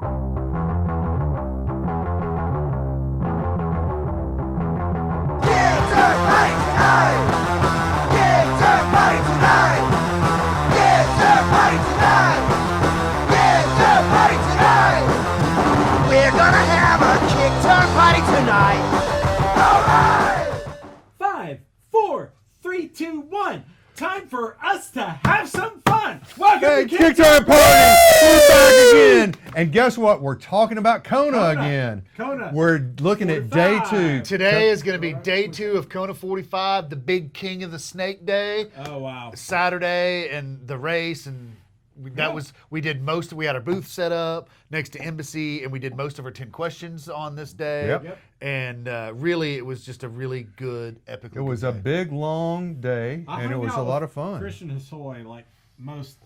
We're gonna have a Kickturn party tonight. All right. 5, 4, 3, 2, 1. Time for us to have some fun. Welcome to Kickturn Party! We're back again. And guess what? We're talking about Kona again. Kona. We're looking at day 2. Today is going to be day 2 of Kona 45, the big king of the snake day. Oh, wow. Saturday and the race, and we did most of, we had our booth set up next to Embassy, and we did most of our 10 questions on this day. Yep. And really, it was just a really good, epic. It was a big, long day, and it was a lot of fun. Christian Hosoi, like most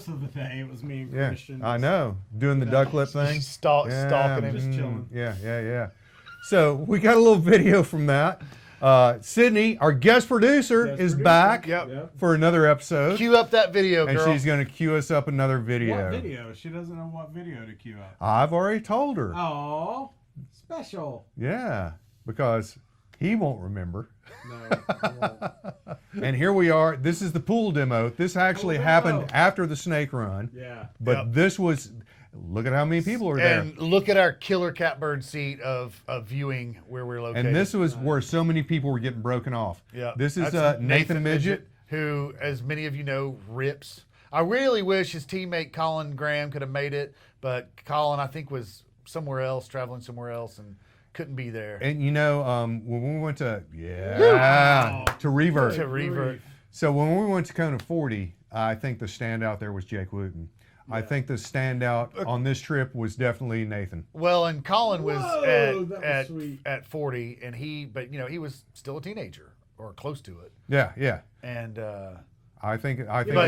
of the day, it was me and Yeah, Christian. I know. Doing the duck lip thing. Stalking him. Just chilling. Yeah. So we got a little video from that. Sydney, our guest producer, is back for another episode. Cue up that video, girl. And she's going to cue us up another video. What video? She doesn't know what video to cue up. I've already told her. Oh, special. Yeah, because he won't remember. No, I won't. And here we are. This is the pool demo. This actually happened after the snake run. Yeah. But this was, look at how many people are there. And look at our killer catbird seat of viewing where we're located. And this was where so many people were getting broken off. Yeah. This is That's Nathan Midget, who, as many of you know, rips. I really wish his teammate Colin Graham could have made it, but Colin, I think, was somewhere else, traveling somewhere else, and couldn't be there. And you know, when we went to Revert. So when we went to Kona 40, I think the standout there was Jake Wooten. I think the standout on this trip was definitely Nathan. Well, and Colin was at 40, and he was still a teenager or close to it. Yeah. And I think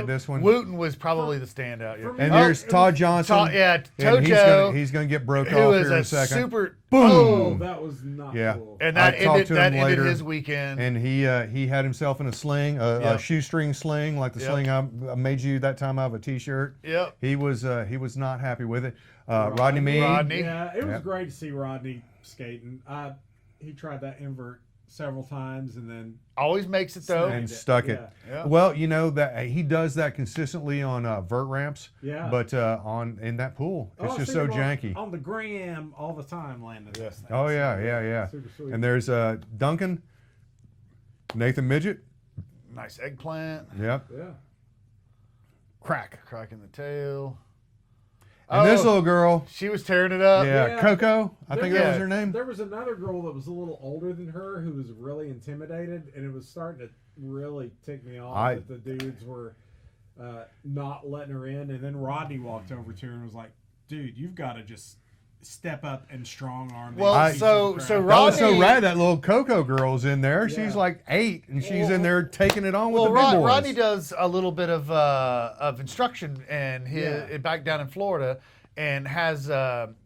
this one. Wooten was probably the standout. Yeah. And there's Todd Johnson. Tojo. He's going to get broke who off is here in a second. Super boom. Oh, that was not cool. And that ended later, his weekend. And he had himself in a sling, a shoestring sling, like the sling I made you that time out of a T-shirt. Yep. He was not happy with it. Rodney Mead. Yeah, it was great to see Rodney skating. He tried that invert several times and then always makes it though and stuck it. Yeah. Well, you know that he does that consistently on vert ramps. Yeah. But in that pool, it's just so janky. On the gram all the time landing this thing. Oh yeah. Super sweet. And there's Duncan, Nathan Midget. Nice eggplant. Yep. Yeah. Crack in the tail. And this little girl, she was tearing it up. Yeah, Coco. I think that was her name. There was another girl that was a little older than her who was really intimidated, and it was starting to really tick me off that the dudes were not letting her in. And then Rodney walked over to her and was like, "Dude, you've got to just step up and strong arm." Well, so Rodney, that was so rad. That little Coco girl's in there. She's like 8, and she's in there taking it on with the big boys. Rodney does a little bit of instruction and back down in Florida, and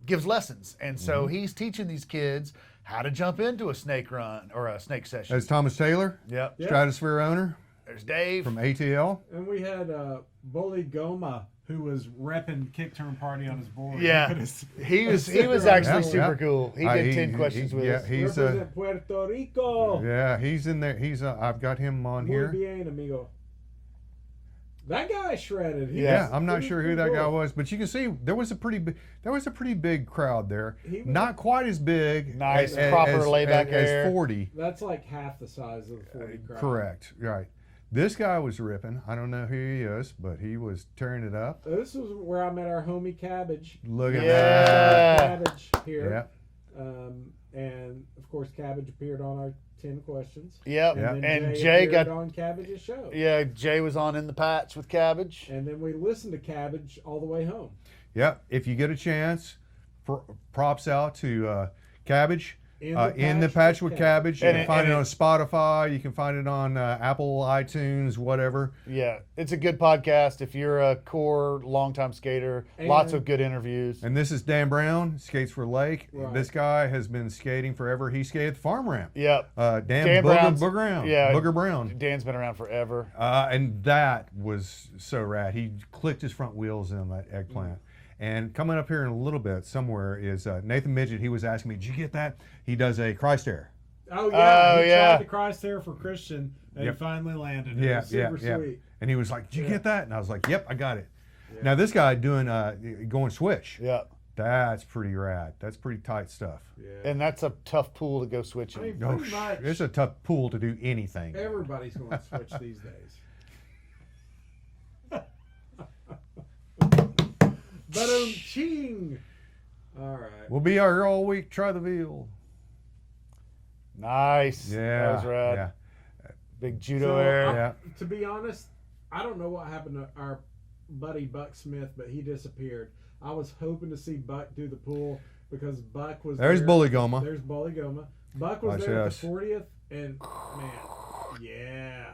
gives lessons. And so he's teaching these kids how to jump into a snake run or a snake session. There's Thomas Taylor. Yep. Stratosphere owner. There's Dave from ATL. And we had Boli Goma, who was repping Kickturn Party on his board. Yeah, he was actually super cool. He did 10 questions with us. He's represent Puerto Rico. Yeah, he's in there. He's I've got him on here. Muy bien, amigo. That guy shredded. I'm not sure who that guy was, but you can see there was a pretty big crowd there. Not quite as big, nice, proper layback as 40. That's like half the size of the 40 crowd. Correct, right. This guy was ripping. I don't know who he is, but he was tearing it up. This was where I met our homie Cabbage. Look at that. Cabbage here. Yeah. And of course, Cabbage appeared on our 10 questions. Yep. And Jay got on Cabbage's show. Yeah, Jay was on In the Patch with Cabbage. And then we listened to Cabbage all the way home. Yep. If you get a chance, props out to Cabbage. In the Patch with Cabbage. You can find it on Spotify. You can find it on Apple, iTunes, whatever. Yeah, it's a good podcast if you're a core, longtime skater. Lots of good interviews. And this is Dan Brown, Skates for Lake. Right. This guy has been skating forever. He skated the farm ramp. Yep. Dan Booger Brown. Dan's been around forever. And that was so rad. He clicked his front wheels in on that eggplant. And coming up here in a little bit somewhere is Nathan Midget. He was asking me, did you get that? He does a Christ air. Oh, yeah. Oh, he yeah. tried the Christ there for Christian, and he finally landed. It Yeah, was super sweet. And he was like, did you get that? And I was like, yep, I got it. Yeah. Now, this guy doing going switch. Yeah. That's pretty rad. That's pretty tight stuff. Yeah. And that's a tough pool to go switching. I mean, pretty much It's a tough pool to do anything. everybody's going to switch these days. But ching. All right. We'll be here all week. Try the veal. Nice. Yeah. That was rad. Yeah. Big judo air. Yeah. To be honest, I don't know what happened to our buddy Buck Smith, but he disappeared. I was hoping to see Buck do the pool because Buck was There's there. Bully Goma. There's Bully Goma. Buck was Watch there at this. the 40th, and man, yeah.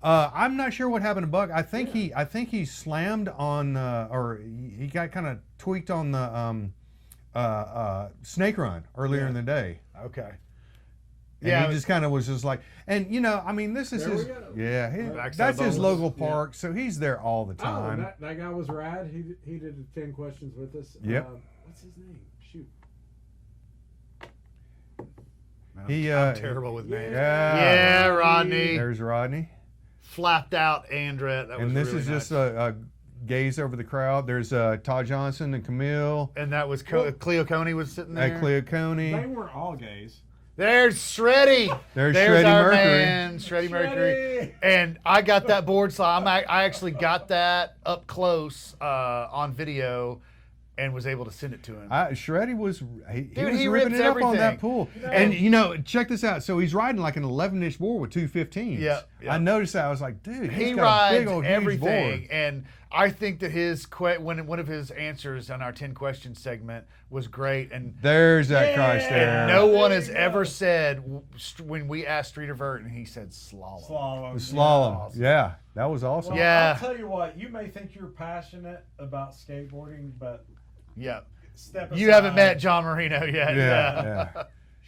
I'm not sure what happened to Buck. I think he slammed on or he got kind of tweaked on the snake run earlier in the day. Okay. And he just kind of was just like, and I mean, this is There his, we go. that's his bonus. local park, so he's there all the Oh, time. that guy was rad. He did the 10 questions with us. Yep. What's his name? Shoot. I'm terrible with names. Yeah. Yeah, Rodney. There's Rodney. Flapped out Andret. That was And this really is nice. just a gaze over the crowd. There's Todd Johnson and Camille. And that was Cleo Coney was sitting there. Cleo Coney. They weren't all gays. There's Shreddy. There's There's Shreddy our Mercury. man, Shreddy Mercury. And I got that board slide. I actually got that up close on video and was able to send it to him. Shreddy was Dude, was he ripping rips it up on that everything. pool. And check this out. So he's riding like an 11-inch board with 215s. Yeah. I noticed that. I was like, dude, He he's got a big rides old huge everything, board. and I think that his one of his answers on our 10 questions segment was great. And There's that Christ there. no one There has you ever go. said when we asked Streeter Vert, and he said slalom. Slalom. Slalom. Yeah, that was awesome. Well, Yeah. I'll tell you what. You may think you're passionate about skateboarding, but Yeah. step aside. You haven't met John Marino yet. Yeah.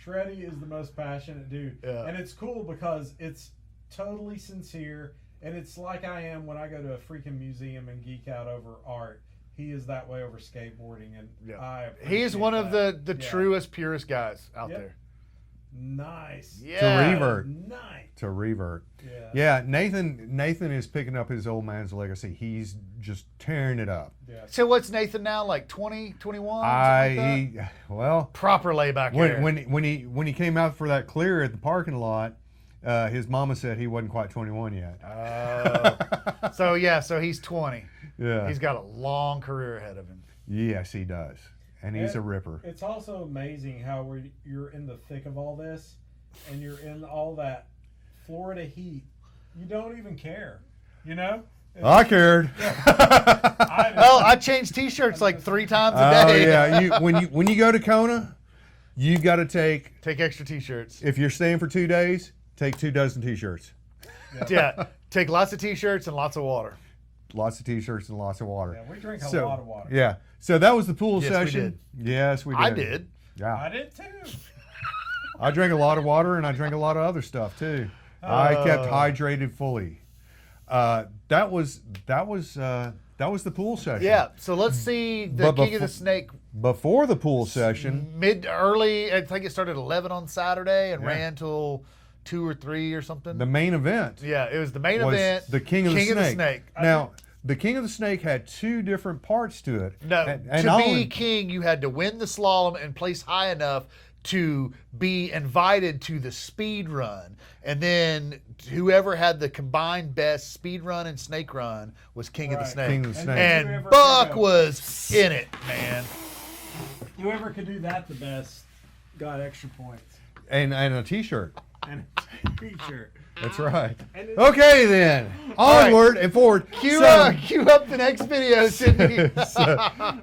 Shreddy is the most passionate dude. Yeah. And it's cool because it's totally sincere. And it's like I am when I go to a freaking museum and geek out over art. He is that way over skateboarding. And I He is appreciate one of the that. truest, purest guys out Yep. there. Nice. Yeah. revert. Nice. To revert. Yeah. Yeah, Nathan is picking up his old man's legacy. He's just tearing it up. Yeah. So what's Nathan now? Like 20, 21? Well, Proper layback here. when he came out for that clear at the parking lot, his mama said he wasn't quite 21 yet. So he's 20. Yeah. He's got a long career ahead of him. Yes, he does. And he's a ripper. It's also amazing how you're in the thick of all this and you're in all that Florida heat. You don't even care. I cared. Well, I change T-shirts like 3 times a Oh day. yeah, when you go to Kona, you got to take Extra T-shirts. if you're staying for 2 days, take 2 dozen T-shirts. Yeah, take lots of T-shirts and lots of water. Lots of T-shirts and lots of water. Yeah, we drink a lot of water. Yeah. So that was the pool Yes, we session. Yes, we did. I did. Yeah. I did too. I drank a lot of water and I drank a lot of other stuff too. I kept hydrated fully. That was the pool session. Yeah. So let's see the But King of the befo- Snake Before the pool session, early. I think it started at 11 on Saturday and Yeah. ran till 2 or 3 or something. the main event Yeah, it was the main was event. the King of the Snake. Snake. Now, the King of the Snake had 2 different parts to it. No, And to I be only- king, you had to win the slalom and place high enough to be invited to the speed run. And then whoever had the combined best speed run and snake run was King of the Right. Snake. King of the Snake. And Whoever Buck could go. was in it, man. Whoever could do that the best got extra points. and a T-shirt. And a t-shirt. That's right. And it- Okay then, right. onward and forward. Cue So- up the next video, Sydney.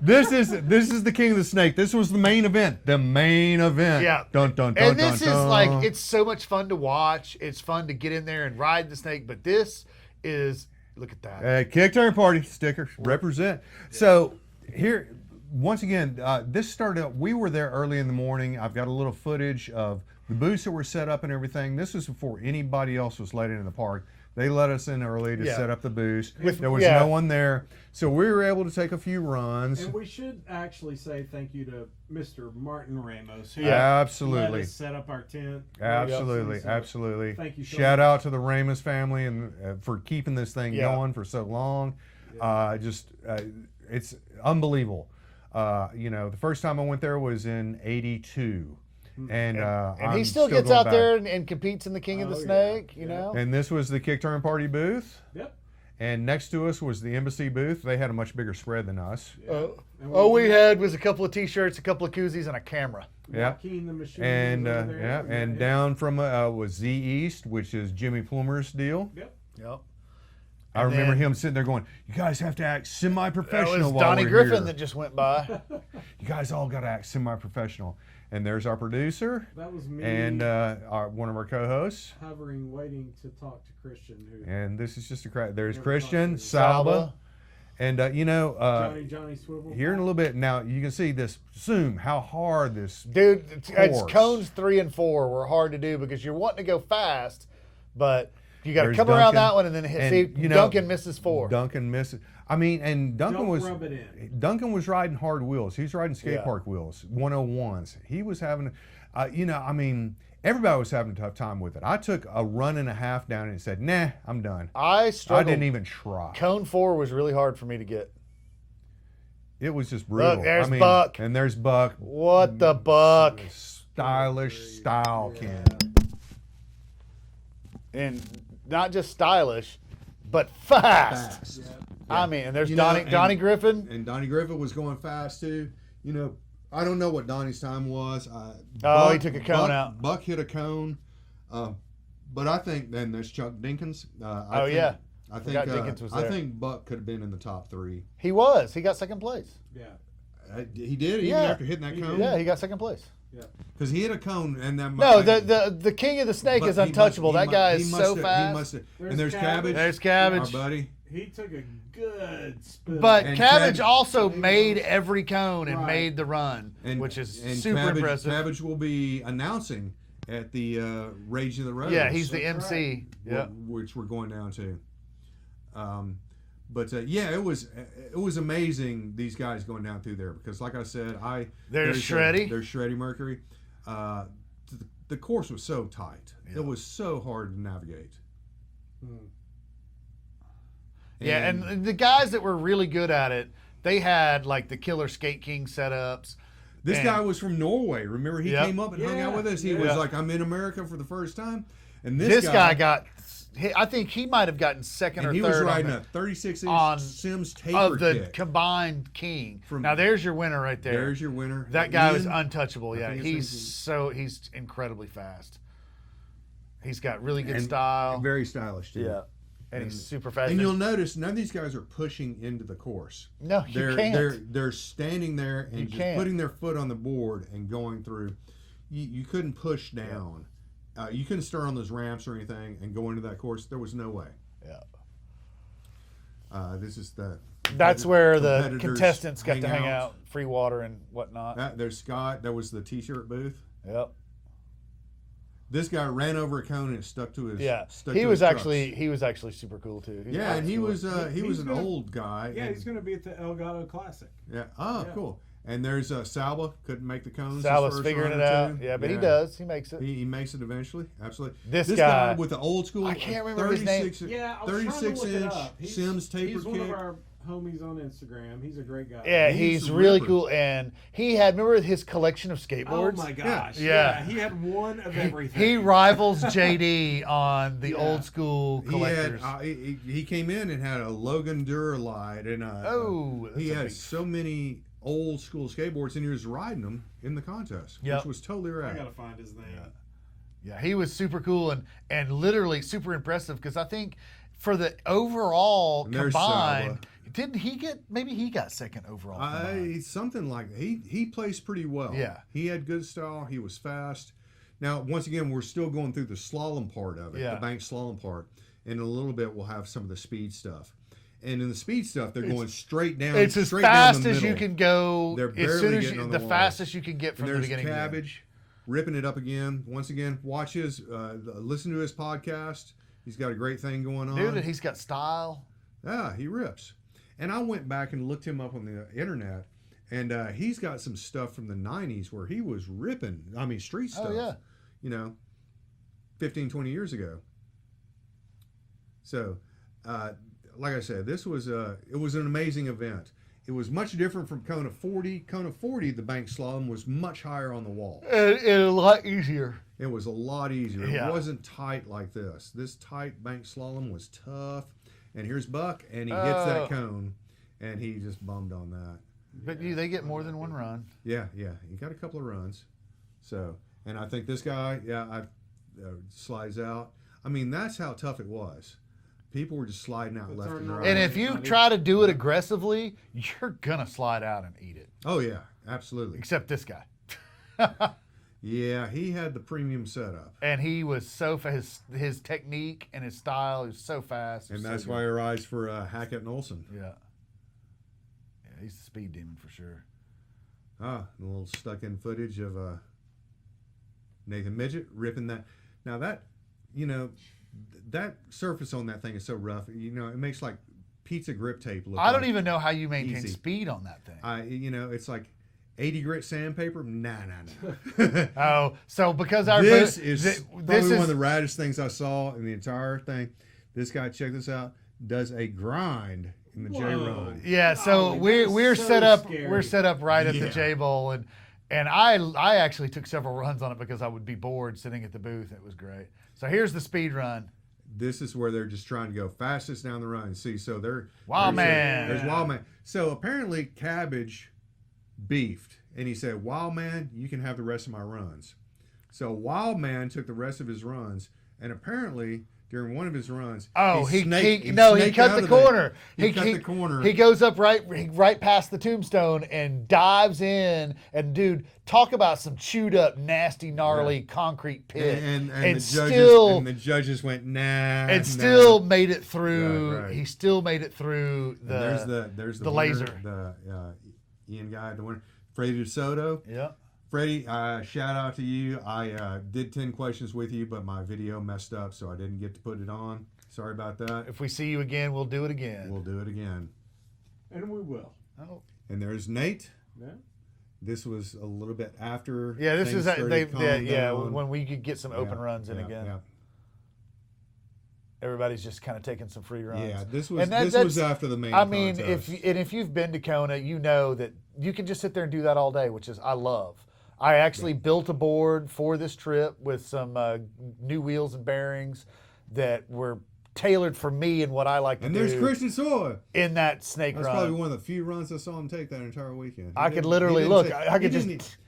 This is the King of the Snake. This was the main event. The main event. Yeah. Dun dun dun And this dun, is dun. like, it's so much fun to watch. It's fun to get in there and ride the snake. But this is, look at that. Kickturn party stickers represent. So here, once again, this started out. We were there early in the morning. I've got a little footage of the booths that were set up and everything. This was before anybody else was let into the park. They let us in early to set up the booth. There was yeah. no one there, so we were able to take a few runs. And we should actually say thank you to Mr. Martin Ramos, who Absolutely. let us set up our tent. Absolutely, So absolutely. Thank you so Shout much. out to the Ramos family and for keeping this thing going for so long. It's unbelievable. The first time I went there was in '82. And he still gets going out back. there and competes in the King of the Snake, you know? And this was the Kickturn Party booth. Yep. And next to us was the Embassy booth. They had a much bigger spread than us. All we had was a couple of T-shirts, a couple of koozies, and a camera. Yeah. Joaquin the Machine And was over there. and down from was Z East, which is Jimmy Plummer's deal. Yep. I remember him sitting there going, "You guys have to act semi-professional." That was while Donnie we're Griffin here. that just went by. You guys all got to act semi-professional. And there's our producer. That was me. And one of our co-hosts. Hovering, waiting to talk to Christian. And this is just a crowd. There's Never Christian, talked to Salva, and Johnny Swivel. here in a little bit. Now you can see this zoom. How hard this Dude, it's course. cones 3 and 4 were hard to do because you're wanting to go fast, but you got to There's come around Duncan, that one and then hit. and, See, Duncan misses 4. Duncan misses. I mean, and Duncan Don't rub it in. Duncan was riding hard wheels. He was riding skate park wheels, 101s. He was having, everybody was having a tough time with it. I took a run and a half down and said, "Nah, I'm done." I struggled. I didn't even try. Cone 4 was really hard for me to get. It was just brutal. Look, there's Buck. And there's Buck. What the Buck? Stylish style king. And not just stylish, but fast. I mean, and there's Donnie Griffin. And Donnie Griffin was going fast too. I don't know what Donnie's time was. He took a cone out. Buck hit a cone. But I think then there's Chuck Dinkins. I think Dinkins was I there. think Buck could have been in the top 3. He was. He got second place. Yeah. He did even after hitting that cone. Yeah, he got second place. Because he hit a cone and then No, the King of the Snake is untouchable. That guy is so fast. And there's Cabbage. There's Cabbage. Our buddy. He took a good spin. But And Cabbage Cabbage also made every cone and Right. made the run, which is super Cabbage, impressive. Cabbage will be announcing at the Rage of the Road. Yeah, he's the MC. Yeah. Which we're going down to. It was amazing, these guys going down through there, because like I said, There's Shreddy. There's Shreddy Mercury. The course was so tight. It was so hard to navigate. Yeah, and the guys that were really good at it, they had like the Killer Skate King setups. This guy was from Norway. Remember, he came up and hung out with us. He was Yeah. like, "I'm in America for the first time." And This guy got, I think he might have gotten second and or he third was riding on a 36-inch on- Sims taper of the kit. combined King. Now there's your winner right there. There's your winner. That guy was Ian, untouchable. Yeah, think he's incredibly fast. He's got really good and style. Very stylish too. Yeah, and he's super fast. And you'll notice none of these guys are pushing into the course. No, you can't. They're standing there and just can't. putting their foot on the board and going through. You couldn't push down. You couldn't start on those ramps or anything and go into that course. There was no way. Yeah. This is the. That's where the competitors contestants got to hang out, free water and whatnot. There's Scott. That was the T-shirt booth. Yep. This guy ran over a cone and it stuck to his. Yeah. Stuck He to was his actually super cool too. Yeah, and he was an gonna- old guy. Yeah, and- he's going to be at the Elgato Classic. Yeah. Oh, Yeah. cool. And there's Salva, couldn't make the cones. his Salva's first figuring run it or out. two. Yeah, but he does. He makes it. He makes it eventually. Absolutely. This guy guy with the old school. I can't remember his name. Yeah, I was trying to look it 36-inch up. Sims taper He's one kit. of our homies on Instagram. He's a great guy. Yeah, He's he's a really ripper. cool, and he had remember his collection of Oh skateboards. my gosh. Yeah. He had one of everything. He rivals JD on the old school He had collectors. he came in and had a Logan Duralite and he that's a had big- so many old school skateboards and he was riding them in the contest, Yep. which was totally I rad. got to find his name. Yeah, he was super cool and literally super impressive because I think for the overall And there's combined, didn't he get maybe he got second overall? combined. Something like that. He placed pretty well. Yeah. He had good style. He was fast. Now, once again, we're still going through the slalom part of it, Yeah. the bank slalom part. And in a little bit, we'll have some of the speed stuff. And in the speed stuff, they're going straight down. It's as straight down fast the as you middle. can go. They're As barely soon as getting you, on the the wall. fastest you can get from And the there's beginning. to the end. Cabbage ripping it up again. Once again, watch his, listen to his podcast. He's got a great thing going on. Dude, he's got style. Yeah, he rips. And I went back and looked him up on the internet, and he's got some stuff from the 90s where he was ripping. I mean, street stuff. Oh, yeah. You know, 15, 20 years ago. So, like I said, it was an amazing event. It was much different from Kona 40. Kona 40, the bank slalom was much higher on the wall. And a lot easier. It was a lot easier. Yeah. It wasn't tight like this. This tight bank slalom was tough. And here's Buck, and he hits that cone, and he just bummed on that. But they get more than one run. Yeah. He got a couple of runs. So, and I think this guy, slides out. I mean, that's how tough it was. People were just sliding out left and right. And if you try to do it aggressively, you're going to slide out and eat it. Oh, yeah, absolutely. Except this guy. Yeah, he had the premium setup. And he was so fast. His technique and his style is so fast. And that's why he rides for Hackett and Olsen. Yeah. Yeah, he's the speed demon for sure. A little stuck-in footage of Nathan Midget ripping that. Now that, that surface on that thing is so rough. It makes like pizza grip tape look. I don't even know how you maintain easy. speed on that thing. It's like 80 grit sandpaper. Nah. Oh, so because this is probably one of the raddest things I saw in the entire thing. This guy, check this out, does a grind in the J run. Yeah, so we're so set up. scary. We're set up right at the J Bowl, and I actually took several runs on it because I would be bored sitting at the booth. It was great. So here's the speed run. This is where they're just trying to go fastest down the run. See, so there's Wild Man. There's Wild Man. So apparently Cabbage beefed, and he said, "Wild Man, you can have the rest of my runs." So Wild Man took the rest of his runs, and apparently during one of his runs, he cut the corner. He goes up right past the tombstone and dives in. And dude, talk about some chewed up, nasty, gnarly concrete pit. And the judges went still made it through. Right. He still made it through there's the winner, laser. The Ian guy, the winner, Freddie DeSoto. Yeah. Freddie, shout out to you. I did 10 questions with you, but my video messed up, so I didn't get to put it on. Sorry about that. If we see you again, we'll do it again. We'll do it again. And we will. Oh. And there's Nate. Yeah. This was a little bit after. Yeah, this is down. when we could get some open runs in again. Yeah. Everybody's just kind of taking some free runs. Yeah, this was after the main. I mean, contest. if you've been to Kona, you know that you can just sit there and do that all day, which is I love. I actually built a board for this trip with some new wheels and bearings that were tailored for me and what I like to do. And there's Christian Soy in that snake run. That's probably one of the few runs I saw him take that entire weekend. I could literally I could just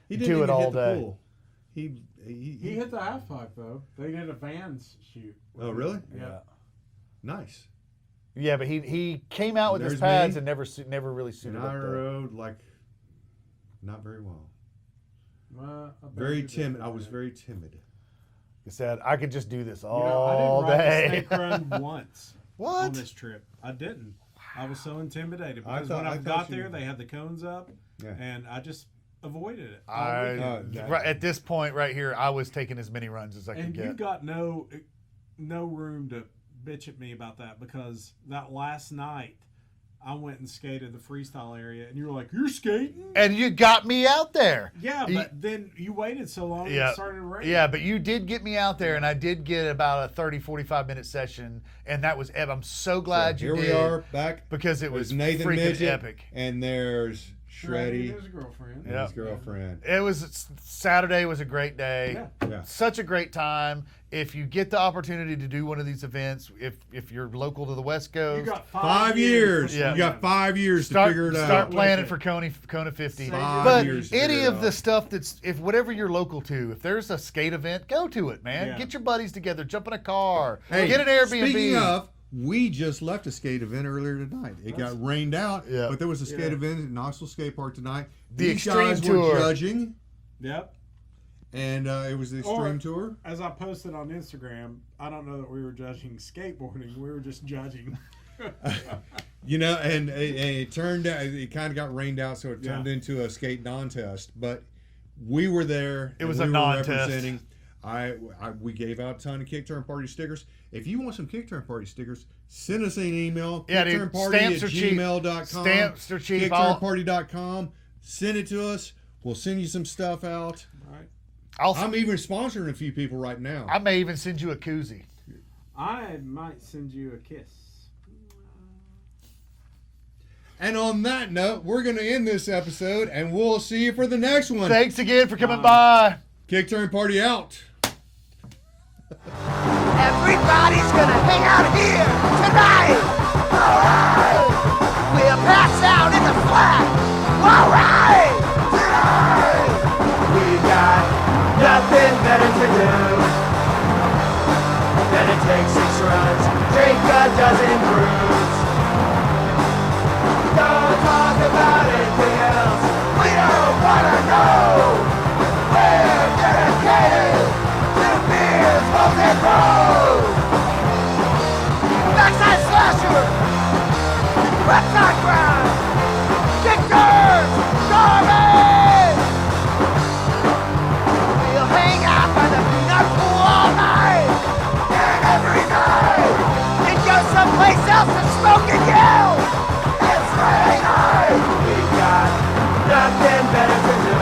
do it all day. He hit the half pipe though. They did a Vans shoot. Oh really? Yeah. Nice. Yeah, but he came out with his pads and never really suited up. And I rode not very well. Very timid. I was very timid. He said, I could just do this all day. I didn't ride the snake run once on this trip. I didn't. I was so intimidated because when I got there, they had the cones up, and I just avoided it. At this point right here, I was taking as many runs as I could get. And you got no room to bitch at me about that because that last night, I went and skated the freestyle area, and you were like, "You're skating?" And you got me out there. Yeah, but then you waited so long and it started raining. Yeah, but you did get me out there, and I did get about a 30, 45-minute session, and that was epic. I'm so glad you did. Here we are back. Because it was Nathan freaking Midget, epic. And there's Shreddy. His girlfriend. His girlfriend. It was Saturday was a great day. Yeah. Such a great time. If you get the opportunity to do one of these events, if you're local to the West Coast, you got 5 years. Yeah. You got 5 years to figure it out. Start planning for Kona 50. But any of the stuff if whatever you're local to, if there's a skate event, go to it, man. Yeah. Get your buddies together, jump in a car, hey, get an Airbnb. Speaking of, we just left a skate event earlier tonight. It got rained out, but there was a skate event at Knoxville Skate Park tonight. These Extreme guys Tour. Were judging. Yep. And it was the Extreme Tour. As I posted on Instagram, I don't know that we were judging skateboarding. We were just judging. And it turned out, it kind of got rained out, so it turned into a skate non-test. But we were there. It was a non-test. Representing. We gave out a ton of Kickturn Party stickers. If you want some Kickturn Party stickers, send us an email. Yeah, dude. Kickturnparty@gmail.com. Stamps are cheap. Kickturnparty.com. Send it to us. We'll send you some stuff out. Right. I'm even sponsoring a few people right now. I may even send you a koozie. I might send you a kiss. And on that note, we're going to end this episode, and we'll see you for the next one. Thanks again for coming by. Kickturn Party out. Everybody's gonna hang out here tonight. Alright. We'll pass out in the flat. Alright. Tonight. We got nothing better to do than to take 6 runs, drink a dozen brews. Don't talk about anything else. We don't wanna know. We're dedicated to beers, hoes, and bros. Backside slasher, website grind, Kickturn, garbage. We'll hang out by the peanut pool all night and every night, and go someplace else to smoke and yell. It's Friday night. We got nothing better to do.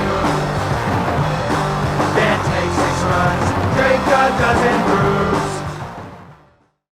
Then take 6 runs, drink a dozen brews.